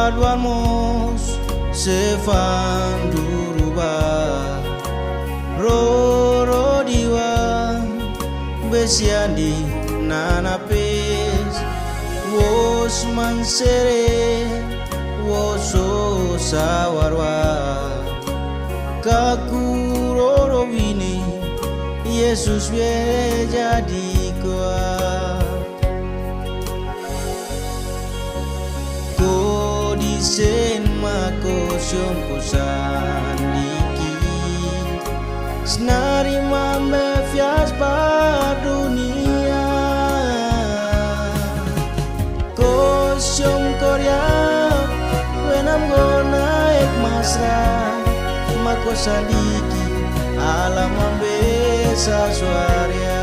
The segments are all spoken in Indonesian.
padwamos se fan duruba roro diwa besiandi nanapes wos mansere woso sawarwa kakuroro wini Yesus we jadi kuat ko disen mako syomko sandiki senari mame fias pa dunia ko syomko ya wenam gona ek masra mako sandiki alam ambesa suarya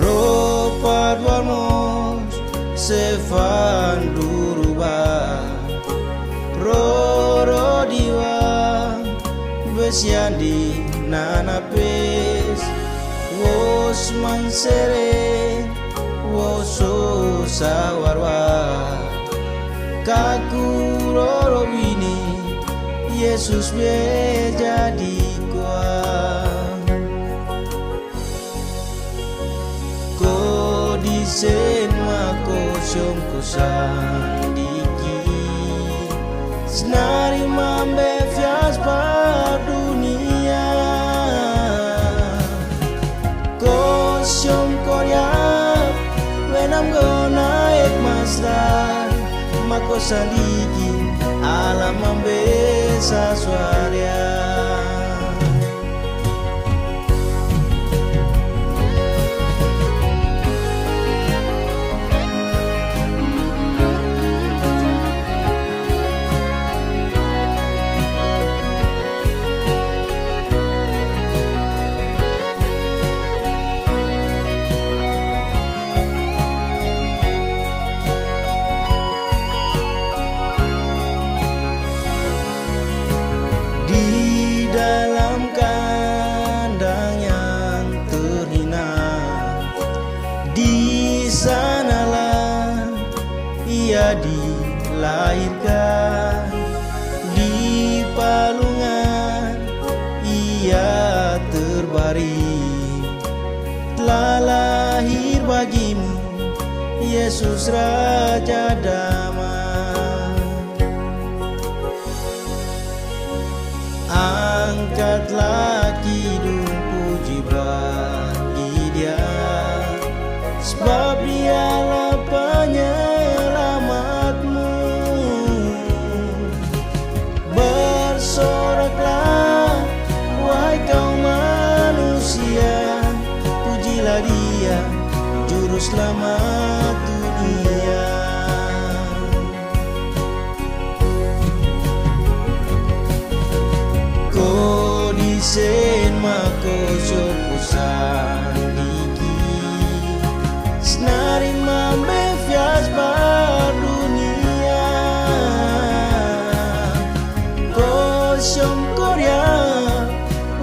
ro padwamos se fan duruba ro diwa besiandi nanapes wos mansere woso sawarwa kakuroro wini Yesus be jadi kuat ko disen mako syomko sandiki senari mambe fias pa dunia ko syomko ya wenam gona ek masrar mako sandiki alam ambesa suarya di dalam kandang yang terhina di sanalah ia dilahirkan di palungan ia terbaring telah lahir bagimu Yesus Raja Damai angkatlah kidung puji bagi dia sebab dialah penyelamatmu bersoraklah wahai kaum manusia pujilah dia juru selamat dunia ko disen mako syomko sandiki senari mambe fias pa dunia ko syomko ya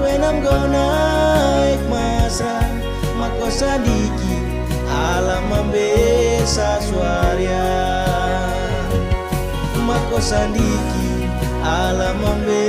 wenam gona ek masra mako sandiki alam ambesa suarya mako sandiki alam ambesa